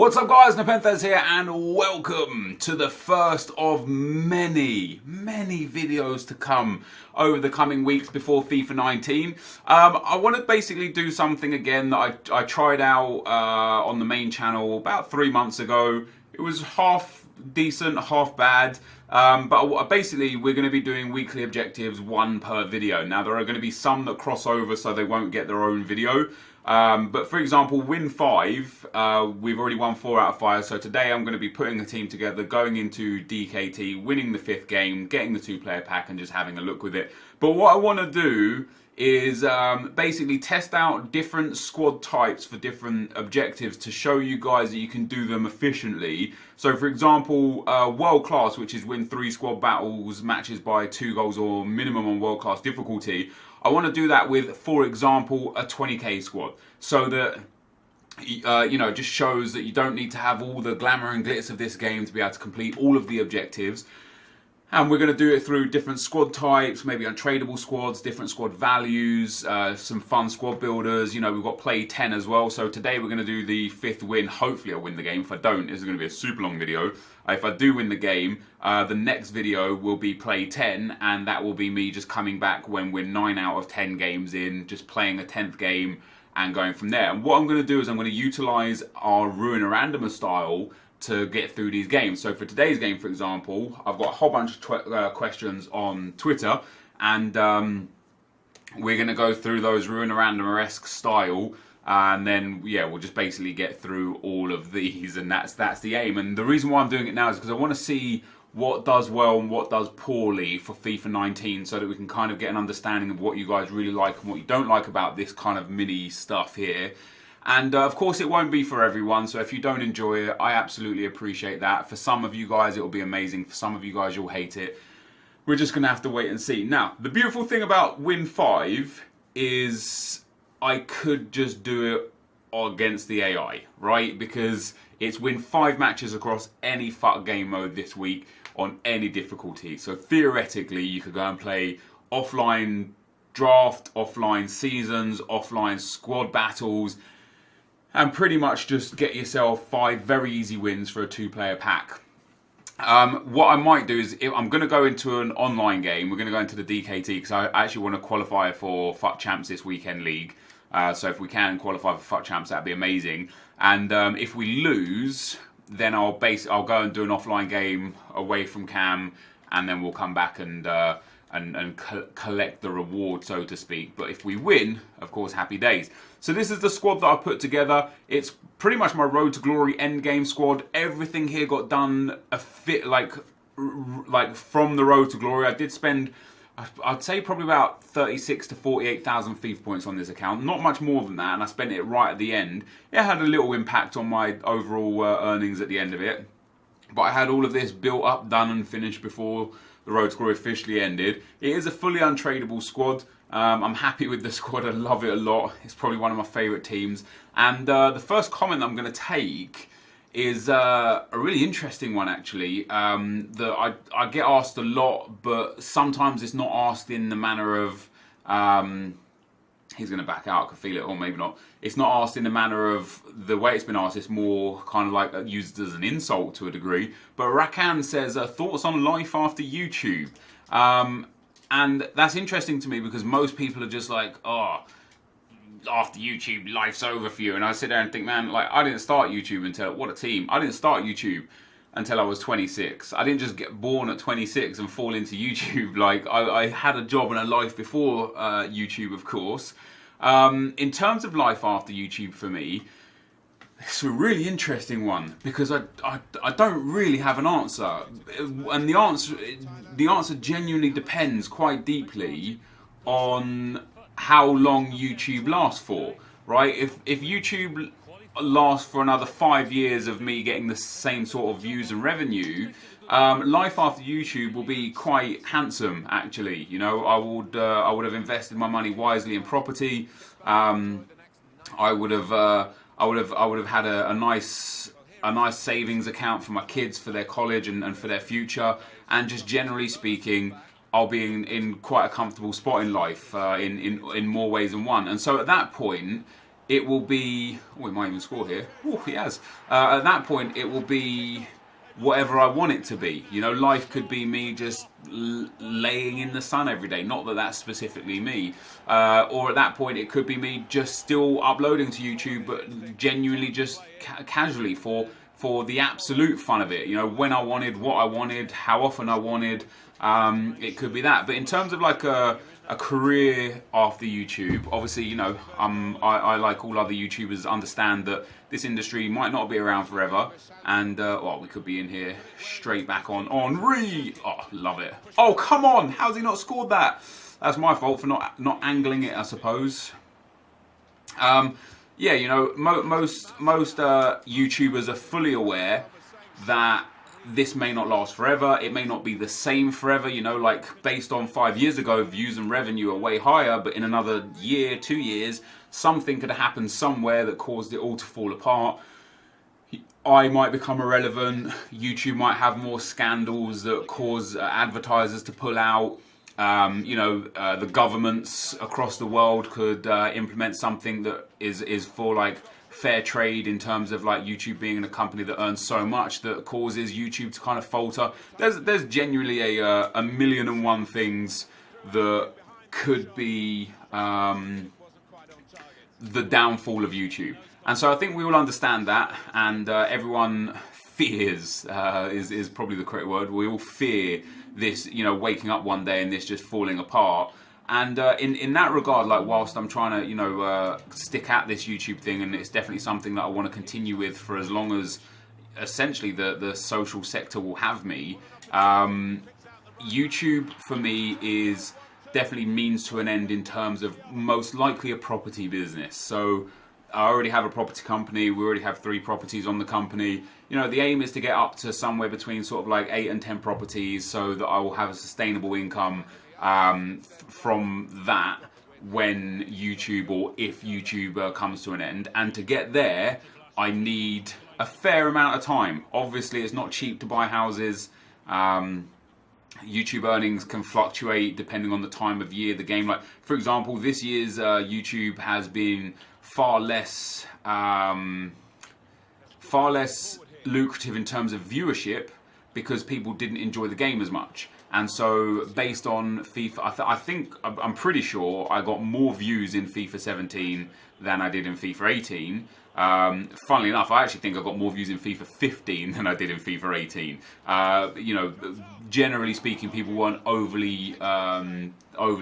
What's up guys, NepentheZ here and welcome to the first of many videos to come over the coming weeks before FIFA 19. I want to basically do something again that I tried out on the main channel about 3 months ago. It was half decent, half bad. But basically we're going to be doing weekly objectives, one per video. Now there are going to be some that cross over so they won't get their own video. But for example, win 5, we've already won 4 out of 5, so today I'm going to be putting a team together, going into DKT, winning the 5th game, getting the 2-player pack and just having a look with it. But what I want to do is basically test out different squad types for different objectives to show you guys that you can do them efficiently. So for example, world class, which is win 3 squad battles, matches by 2 goals or minimum on world class difficulty. I want to do that with, for example, a 20k squad, so that you know, just shows that you don't need to have all the glamour and glitz of this game to be able to complete all of the objectives. And we're going to do it through different squad types, maybe untradeable squads, different squad values, some fun squad builders. You know, we've got play 10 as well. So today we're going to do the 5th win. Hopefully I'll win the game. If I don't, this is going to be a super long video. If I do win the game, the next video will be play 10. And that will be me just coming back when we're 9 out of 10 games in, just playing a 10th game and going from there. And what I'm going to do is I'm going to utilize our Ruin a Randomer style to get through these games. So for today's game, for example, I've got a whole bunch of questions on Twitter, and we're going to go through those Ruin a Randomer-esque style, and then yeah, we'll just basically get through all of these, and that's the aim. And the reason why I'm doing it now is because I want to see what does well and what does poorly for FIFA 19, so that we can kind of get an understanding of what you guys really like and what you don't like about this kind of mini stuff here. And of course it won't be for everyone, so if you don't enjoy it, I absolutely appreciate that. For some of you guys it will be amazing, for some of you guys you'll hate it. We're just going to have to wait and see. Now, the beautiful thing about win 5 is I could just do it against the AI, right? Because it's win 5 matches across any FUT game mode this week on any difficulty. So theoretically you could go and play offline draft, offline seasons, offline squad battles, and pretty much just get yourself 5 very easy wins for a 2-player pack. What I might do is, I'm going to go into an online game. We're going to go into the DKT because I actually want to qualify for FUT Champs this weekend league. So if we can qualify for FUT Champs, that'd be amazing. And if we lose, then I'll go and do an offline game away from Cam, and then we'll come back and collect the reward, so to speak. But if we win, of course, happy days. So this is the squad that I put together. It's pretty much my Road to Glory endgame squad. Everything here got done like from the Road to Glory. I did spend, I'd say, probably about 36 to 48,000 FIFA points on this account. Not much more than that, and I spent it right at the end. It had a little impact on my overall earnings at the end of it. But I had all of this built up, done and finished before the Road to Glory officially ended. It is a fully untradeable squad. I'm happy with the squad. I love it a lot. It's probably one of my favourite teams. And the first comment I'm going to take is a really interesting one, actually, that I get asked a lot, but sometimes it's not asked in the manner of he's going to back out, I can feel it, or maybe not. It's not asked in the manner of the way it's been asked. It's more kind of like used as an insult to a degree. But Rakan says, thoughts on life after YouTube? And that's interesting to me because most people are just like, oh, after YouTube, life's over for you. And I sit there and think, man, like, I didn't start YouTube until, what a team. I didn't start YouTube until I was 26. I didn't just get born at 26 and fall into YouTube. Like, I had a job and a life before YouTube, of course. In terms of life after YouTube for me, it's a really interesting one because I don't really have an answer. And the answer genuinely depends quite deeply on how long YouTube lasts for, right? If YouTube lasts for another 5 years of me getting the same sort of views and revenue, life after YouTube will be quite handsome, actually. You know, I would have invested my money wisely in property. I would have had a nice savings account for my kids, for their college and for their future, and just generally speaking, I'll be in quite a comfortable spot in life in more ways than one. And so at that point, it will be, oh, he might even score here. Oh, he has. At that point, it will be whatever I want it to be. You know, life could be me just laying in the sun every day. Not that that's specifically me. Or at that point, it could be me just still uploading to YouTube, but genuinely just casually for the absolute fun of it. You know, when I wanted, what I wanted, how often I wanted. It could be that. But in terms of like a career after YouTube, obviously, you know, I like all other YouTubers understand that this industry might not be around forever, and well, we could be in here straight back on Henri. Oh, love it. Oh, come on, how's he not scored that? That's my fault for not angling it, I suppose. Yeah, you know, most YouTubers are fully aware that this may not last forever. It may not be the same forever. You know, like based on 5 years ago, views and revenue are way higher, but in another year, 2 years, something could have happened somewhere that caused it all to fall apart. I might become irrelevant. YouTube might have more scandals that cause advertisers to pull out. You know, the governments across the world could implement something that is for like fair trade in terms of like YouTube being in a company that earns so much that causes YouTube to kind of falter. There's genuinely a million and one things that could be the downfall of YouTube. And so I think we all understand that, and everyone fears is probably the correct word. We all fear this, you know, waking up one day and this just falling apart. And in that regard, like whilst I'm trying to, you know, stick at this YouTube thing, and it's definitely something that I want to continue with for as long as essentially the social sector will have me, YouTube for me is definitely means to an end in terms of most likely a property business. So I already have a property company. We already have 3 properties on the company. You know, the aim is to get up to somewhere between sort of like 8 and 10 properties so that I will have a sustainable income from that when YouTube, or if YouTube comes to an end. And to get there, I need a fair amount of time. Obviously, it's not cheap to buy houses. YouTube earnings can fluctuate depending on the time of year, the game. Like, for example, this year's YouTube has been far less lucrative in terms of viewership because people didn't enjoy the game as much. And so based on FIFA, I'm pretty sure I got more views in FIFA 17 than I did in FIFA 18. Funnily enough, I actually think I got more views in FIFA 15 than I did in FIFA 18. You know, generally speaking, people weren't overly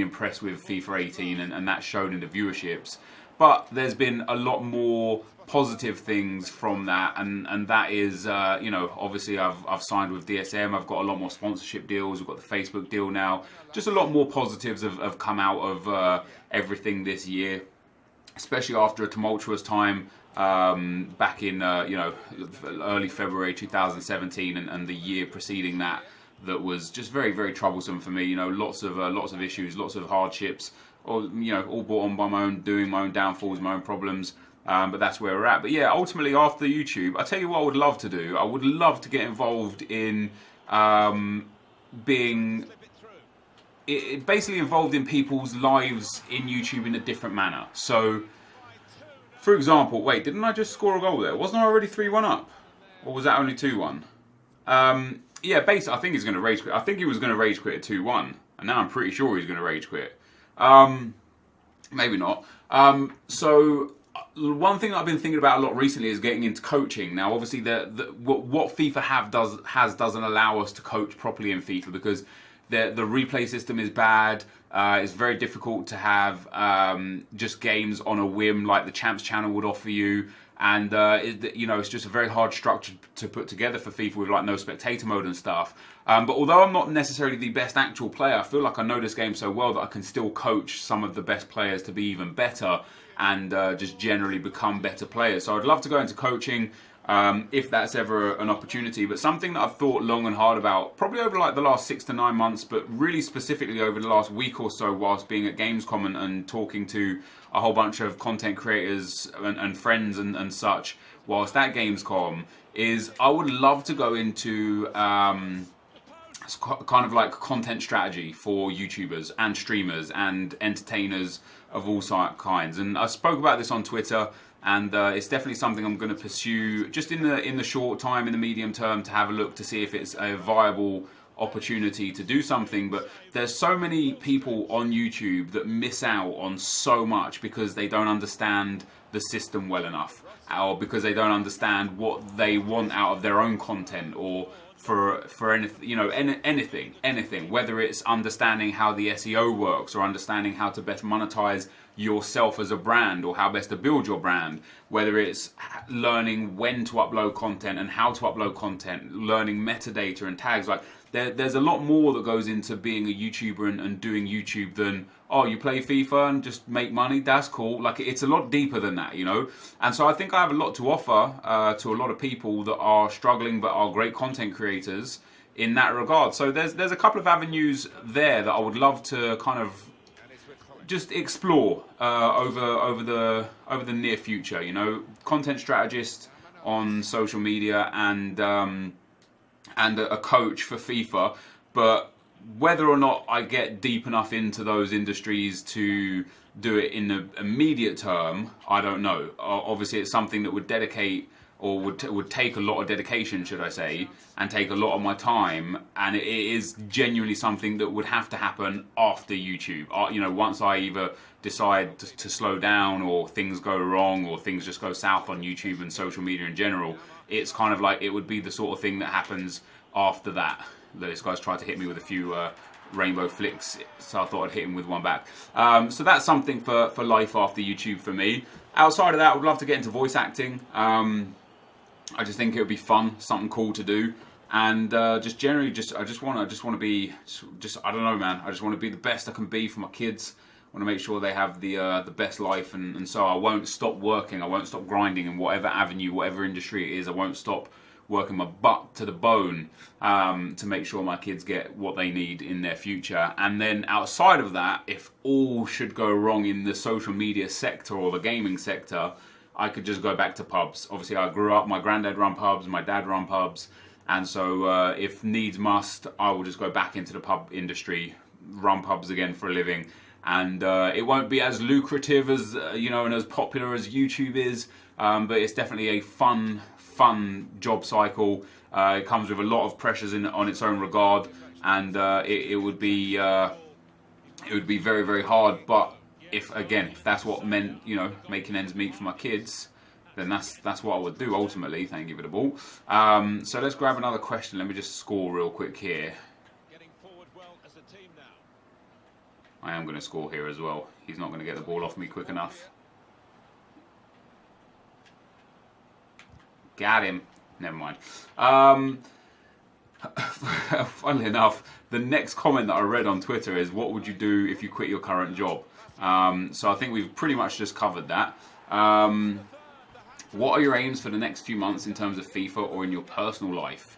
impressed with FIFA 18, and that showed in the viewerships. But there's been a lot more positive things from that, and that is, you know, obviously I've signed with DSM. I've got a lot more sponsorship deals. We've got the Facebook deal now. Just a lot more positives have come out of everything this year, especially after a tumultuous time back in you know, early February 2017 and the year preceding that was just very, very troublesome for me. You know, lots of issues, lots of hardships, or, you know, all brought on by my own doing, my own downfalls, my own problems. But that's where we're at. But yeah, ultimately after YouTube, I tell you what I would love to do. I would love to get involved in being basically involved in people's lives in YouTube in a different manner. So, for example, wait, didn't I just score a goal there? Wasn't I already 3-1 up? Or was that only 2-1? Yeah, basically, I think he's going to rage quit. I think he was going to rage quit at 2-1. And now I'm pretty sure he's going to rage quit. Maybe not. So one thing I've been thinking about a lot recently is getting into coaching. Now, obviously, what FIFA doesn't allow us to coach properly in FIFA because the replay system is bad. It's very difficult to have just games on a whim like the Champs channel would offer you. And you know, it's just a very hard structure to put together for FIFA with like no spectator mode and stuff. But although I'm not necessarily the best actual player, I feel like I know this game so well that I can still coach some of the best players to be even better and just generally become better players. So I'd love to go into coaching if that's ever an opportunity. But something that I've thought long and hard about, probably over like the last 6 to 9 months, but really specifically over the last week or so whilst being at Gamescom and talking to a whole bunch of content creators and friends and such whilst at Gamescom, is I would love to go into it's kind of like content strategy for YouTubers and streamers and entertainers of all kinds. And I spoke about this on Twitter, and it's definitely something I'm going to pursue just in the short time, in the medium term, to have a look to see if it's a viable opportunity to do something. But there's so many people on YouTube that miss out on so much because they don't understand the system well enough, or because they don't understand what they want out of their own content, or for anything, you know, anything, whether it's understanding how the SEO works, or understanding how to best monetize yourself as a brand, or how best to build your brand, whether it's learning when to upload content and how to upload content, learning metadata and tags. Like there's a lot more that goes into being a YouTuber and doing YouTube than, oh, you play FIFA and just make money, that's cool. Like, it's a lot deeper than that, you know. And so I think I have a lot to offer to a lot of people that are struggling but are great content creators in that regard. So there's a couple of avenues there that I would love to kind of just explore over the near future. You know, content strategist on social media, and a coach for FIFA. But whether or not I get deep enough into those industries to do it in the immediate term, I don't know. Obviously, it's something that would dedicate, or would take a lot of dedication, should I say, and take a lot of my time. And it is genuinely something that would have to happen after YouTube. You know, once I either decide to slow down, or things go wrong, or things just go south on YouTube and social media in general, it's kind of like it would be the sort of thing that happens after that. This guy's tried to hit me with a few rainbow flicks, so I thought I'd hit him with one back. So that's something for life after YouTube for me. Outside of that, I would love to get into voice acting. I just think it would be fun, something cool to do, and just generally, I just want to be, I don't know, man. I just want to be the best I can be for my kids. I want to make sure they have the best life, and so I won't stop working. I won't stop grinding in whatever avenue, whatever industry it is. I won't stop working my butt to the bone to make sure my kids get what they need in their future. And then outside of that, if all should go wrong in the social media sector or the gaming sector, I could just go back to pubs. Obviously, I grew up, my granddad run pubs, my dad run pubs, and so if needs must, I will just go back into the pub industry, run pubs again for a living. And it won't be as lucrative as, you know, and as popular as YouTube is, but it's definitely a fun job cycle. It comes with a lot of pressures on its own regard, and it would be very, very hard. But if that's what meant, you know, making ends meet for my kids, then that's what I would do ultimately. Thank you for the ball. So let's grab another question. Let me just score real quick here. I am going to score here as well. He's not going to get the ball off me quick enough. Got him. Never mind. Funnily enough, the next comment that I read on Twitter is, what would you do if you quit your current job? So I think we've pretty much just covered that. What are your aims for the next few months in terms of FIFA or in your personal life?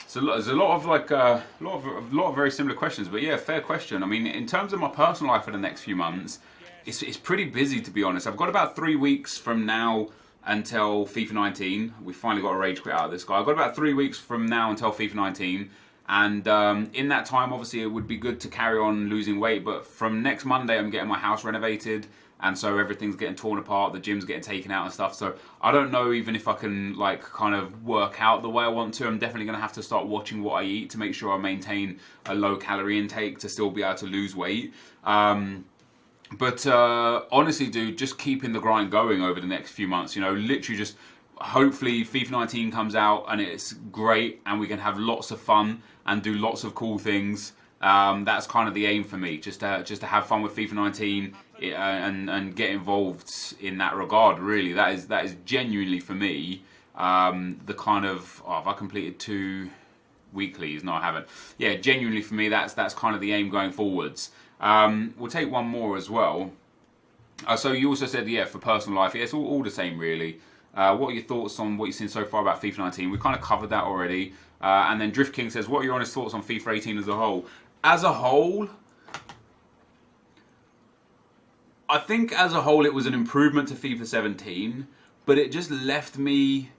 So there's a lot of very similar questions, but yeah, fair question. I mean, in terms of my personal life for the next few months, it's pretty busy, to be honest. I've got about 3 weeks from now until FIFA 19. We finally got a rage quit out of this guy. I've got about 3 weeks from now until FIFA 19, and in that time, obviously, it would be good to carry on losing weight. But from next Monday, I'm getting my house renovated, and so everything's getting torn apart. The gym's getting taken out and stuff. So I don't know even if I can like kind of work out the way I want to. I'm definitely going to have to start watching what I eat to make sure I maintain a low calorie intake to still be able to lose weight. But honestly, dude, just keeping the grind going over the next few months. You know, literally just hopefully FIFA 19 comes out and it's great and we can have lots of fun and do lots of cool things. That's kind of the aim for me, just to have fun with FIFA 19 and get involved in that regard. Really, that is genuinely for me the kind of, have I completed 2 weeklies? No, I haven't. Yeah, genuinely for me, that's kind of the aim going forwards. We'll take one more as well. So you also said, yeah, for personal life, yeah, it's all the same really. What are your thoughts on what you've seen so far about FIFA 19? We kind of covered that already. And then Drift King says, what are your honest thoughts on FIFA 18 as a whole? As a whole, I think as a whole it was an improvement to FIFA 17, but it just left me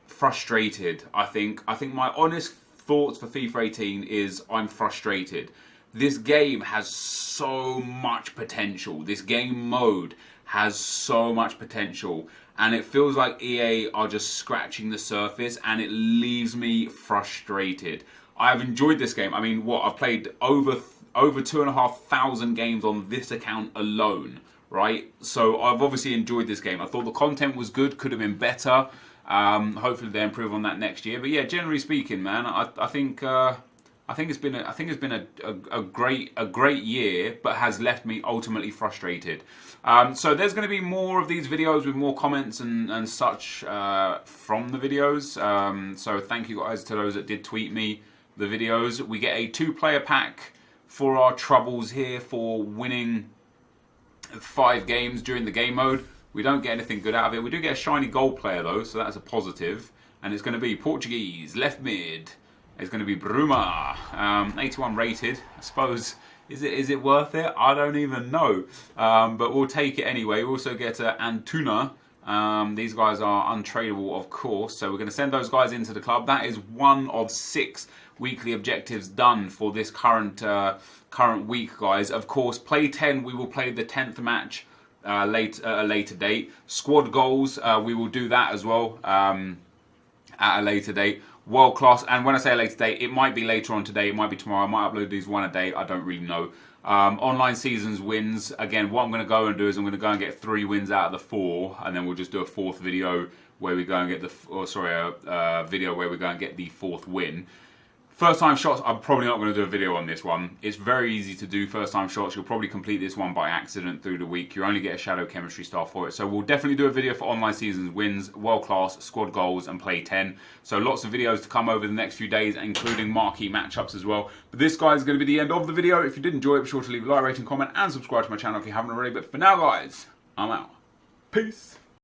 frustrated. I think my honest thoughts for FIFA 18 is I'm frustrated. This game has so much potential. This game mode has so much potential. And it feels like EA are just scratching the surface, and it leaves me frustrated. I've enjoyed this game. I mean, I've played over 2,500 games on this account alone, right? So I've obviously enjoyed this game. I thought the content was good, could have been better. Hopefully they improve on that next year. But yeah, generally speaking, man, I think it's been a great year, but has left me ultimately frustrated. So there's going to be more of these videos with more comments and such from the videos. So thank you guys to those that did tweet me the videos. We get a 2-player pack for our troubles here for winning 5 games during the game mode. We don't get anything good out of it. We do get a shiny gold player though, so that's a positive. And it's going to be Portuguese, left mid. It's going to be Bruma, 81 rated. I suppose, is it worth it? I don't even know. But we'll take it anyway. We also get Antuna. These guys are untradeable, of course. So we're going to send those guys into the club. That is one of 6 weekly objectives done for this current week, guys. Of course, play 10. We will play the 10th match at a later date. Squad goals, we will do that as well at a later date. World class, and when I say a later date, it might be later on today, it might be tomorrow, I might upload these one a day, I don't really know. Online seasons wins, again, what I'm going to go and do is I'm going to go and get 3 wins out of the 4, and then we'll just do a 4th video where we go and get a video where we go and get the 4th win. First time shots, I'm probably not going to do a video on this one. It's very easy to do first time shots. You'll probably complete this one by accident through the week. You only get a shadow chemistry star for it. So we'll definitely do a video for online seasons wins, world class, squad goals, and play 10. So lots of videos to come over the next few days, including marquee matchups as well. But this, guys, is going to be the end of the video. If you did enjoy it, be sure to leave a like, rating, comment, and subscribe to my channel if you haven't already. But for now, guys, I'm out. Peace.